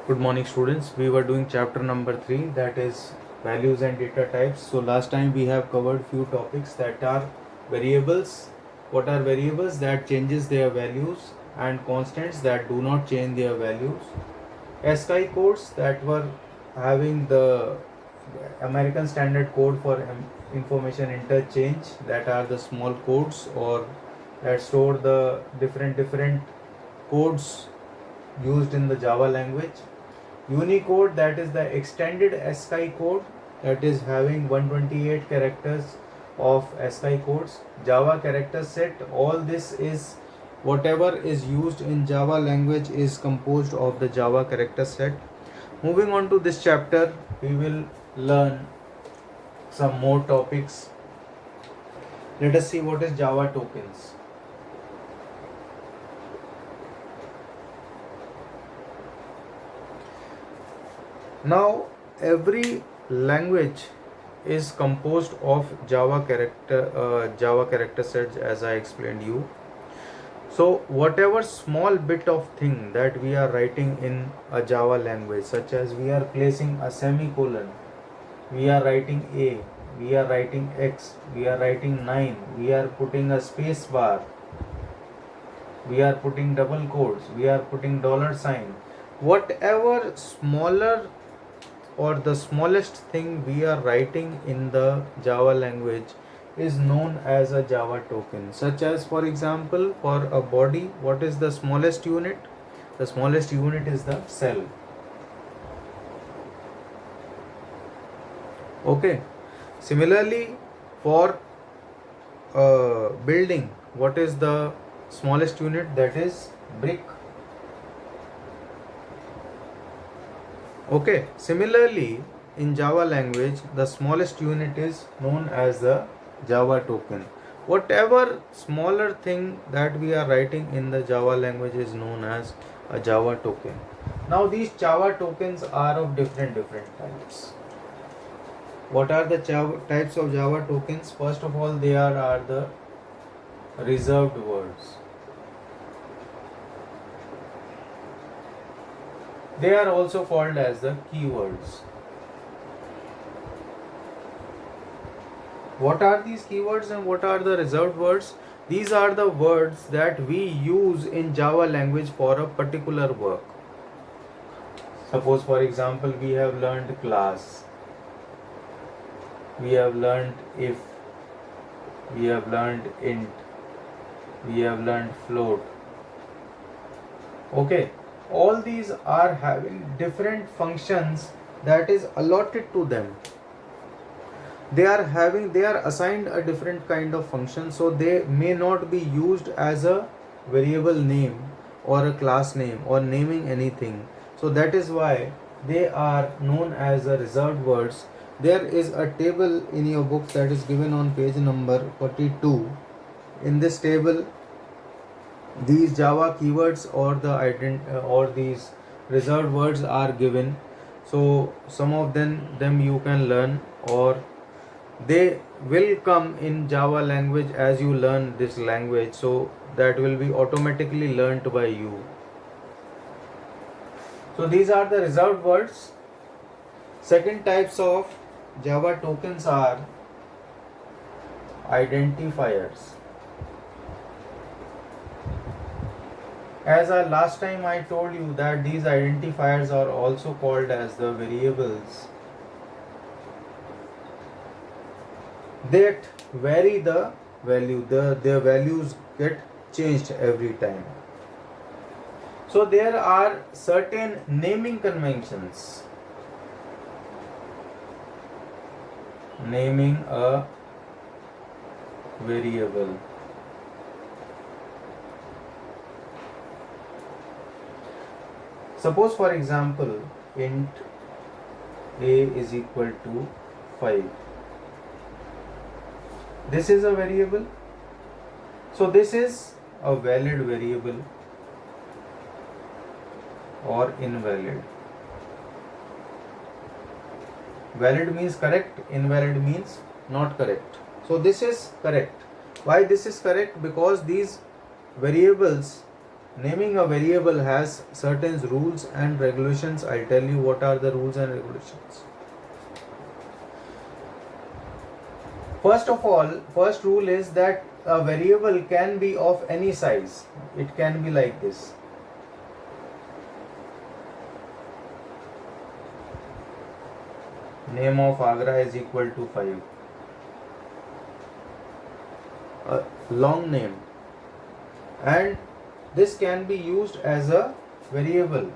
Good morning, students. We were doing chapter number 3, that is values and data types. So last time we have covered few topics that are variables. What are variables? That changes their values, and constants that do not change their values. ASCII codes that were having the American Standard Code for information interchange, that are the small codes or that store the different codes used in the Java language. Unicode, that is the extended ASCII code, that is having 128 characters of ASCII codes. Java character set, all this is whatever is used in Java language is composed of the Java character set. Moving on to this chapter, we will learn some more topics. Let us see what is Java tokens. Now every language is composed of Java character sets, as I explained you. So whatever small bit of thing that we are writing in a Java language, such as we are placing a semicolon, we are writing A, we are writing X, we are writing 9, we are putting a space bar, we are putting double quotes, we are putting $sign, whatever smaller or the smallest thing we are writing in the Java language is known as a Java token. Such as, for example, for a body, what is the smallest unit? The smallest unit is the cell. Okay. Similarly, for a building, what is the smallest unit? That is brick. Okay, similarly in Java language the smallest unit is known as the Java token. Whatever smaller thing that we are writing in the Java language is known as a Java token. Now these Java tokens are of different types. What are the types of Java tokens? First of all, there are the reserved words. They are also called as the keywords. What are these keywords and what are the reserved words? These are the words that we use in Java language for a particular work. Suppose, for example, we have learned class, we have learned if, we have learned int, we have learned float. Okay, all these are having different functions that is allotted to them. They are assigned a different kind of function, so they may not be used as a variable name or a class name or naming anything. So that is why they are known as a reserved words. There is a table in your book that is given on page number 42. In this table, these Java keywords or or these reserved words are given. So some of them you can learn, or they will come in Java language as you learn this language, so that will be automatically learnt by you. So these are the reserved words. Second types of Java tokens are identifiers. As last time I told you that these identifiers are also called as the variables that vary the value. Their values get changed every time. So there are certain naming conventions. Naming a variable. Suppose, for example, int a is equal to 5. This is a variable. So this is a valid variable or invalid. Valid means correct, invalid means not correct. So this is correct. Why this is correct? Because these variables naming a variable has certain rules and regulations. I'll tell you what are the rules and regulations. First of all, first rule is that a variable can be of any size. It can be like this. Name of Agra is equal to 5. A long name. And this can be used as a variable.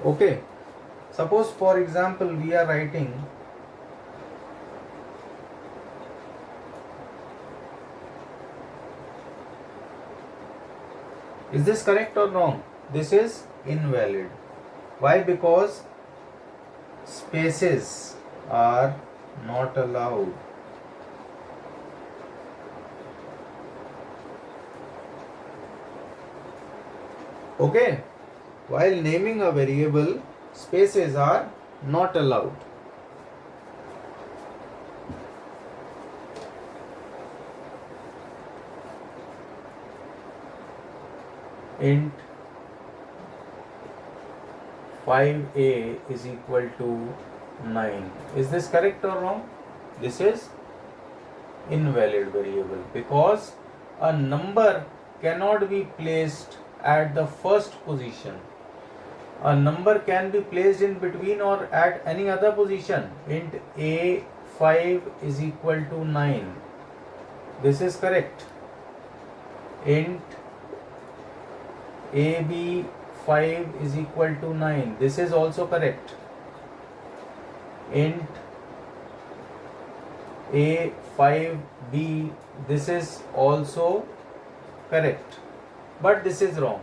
Okay. Suppose for example we are writing is this correct or wrong? This is invalid. Why? Because spaces are not allowed. Okay, while naming a variable, spaces are not allowed. Int 5a is equal to 9. Is this correct or wrong? This is invalid variable because a number cannot be placed at the first position. A number can be placed in between or at any other position. Int a5 is equal to 9. This is correct. Int ab5 is equal to 9. This is also correct. Int a5b, this is also correct, but this is wrong.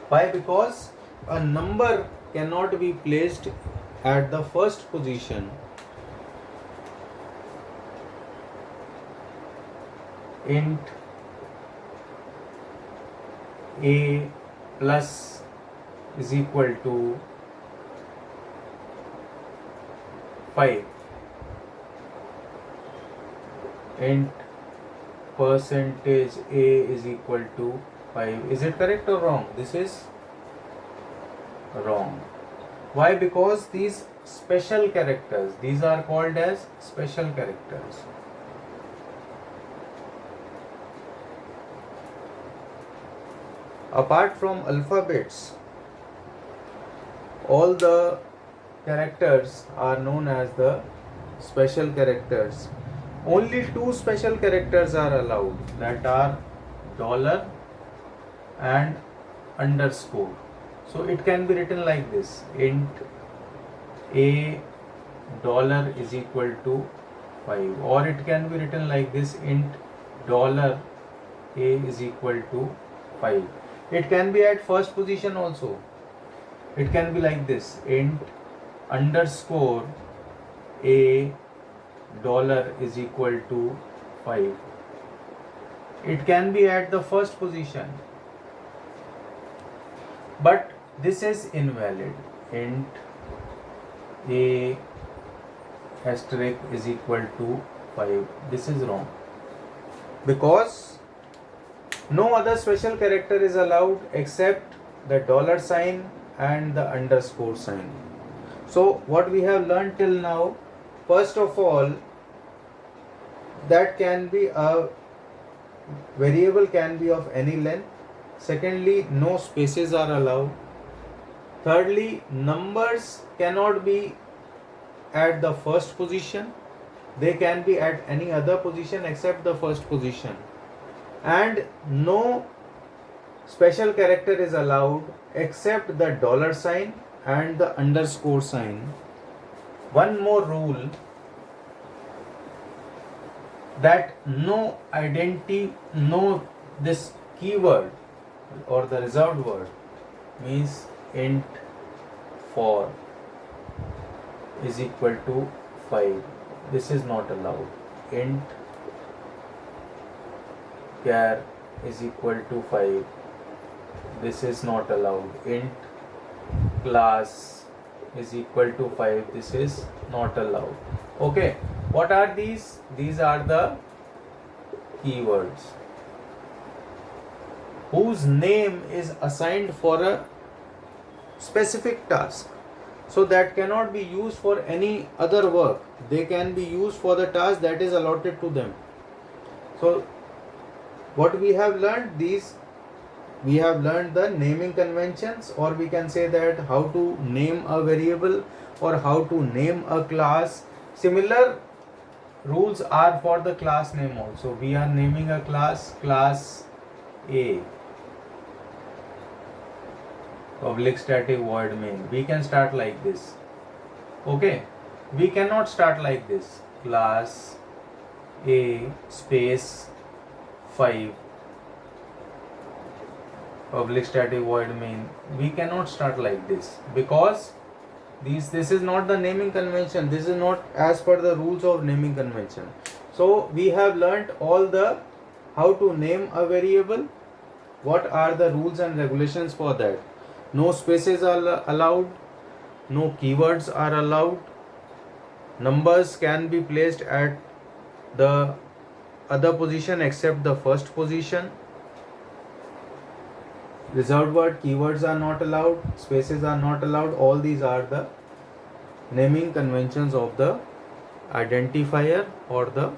Why? Because a number cannot be placed at the first position. Int a plus is equal to 5. Int percentage a is equal to 5. Is it correct or wrong? This is wrong. Why? Because these special characters, these are called as special characters. Apart from alphabets, all the characters are known as the special characters. Only two special characters are allowed, that are dollar and underscore. So it can be written like this: int a dollar is equal to 5, or it can be written like this: int dollar a is equal to 5. It can be at first position also. It can be like this: int underscore a dollar is equal to 5. It can be at the first position, but this is invalid. Int a asterisk is equal to 5. This is wrong because no other special character is allowed except the dollar sign and the underscore sign. So what we have learned till now, first of all, that can be a variable can be of any length. Secondly, no spaces are allowed. Thirdly, numbers cannot be at the first position. They can be at any other position except the first position. And no special character is allowed except the dollar sign and the underscore sign. One more rule, that no this keyword or the reserved word, means int for is equal to 5. This is not allowed. Int char is equal to 5. This is not allowed. Int class is equal to 5. This is not allowed. Okay, what are these? These are the keywords. whose name is assigned for a specific task. So that cannot be used for any other work. They can be used for the task that is allotted to them. So what we have learned, we have learned the naming conventions, or we can say that how to name a variable or how to name a class. Similar rules are for the class name also. We are naming a class A, public static void main. We can start like this. Okay, we cannot start like this, class A space 5 public static void main. We cannot start like this, because this is not the naming convention. This is not as per the rules of naming convention. So we have learnt all the how to name a variable, what are the rules and regulations for that. No spaces are allowed, no keywords are allowed, numbers can be placed at the other position except the first position, reserved word keywords are not allowed, spaces are not allowed. All these are the naming conventions of the identifier or the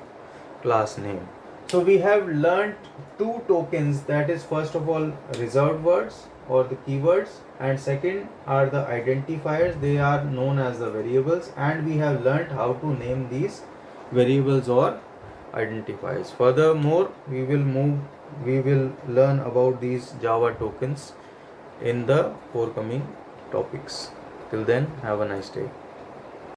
class name. So we have learnt two tokens, that is first of all reserved words or the keywords, and second are the identifiers. They are known as the variables, and we have learnt how to name these variables or identifiers. Furthermore, we will learn about these Java tokens in the forthcoming topics. Till then, have a nice day.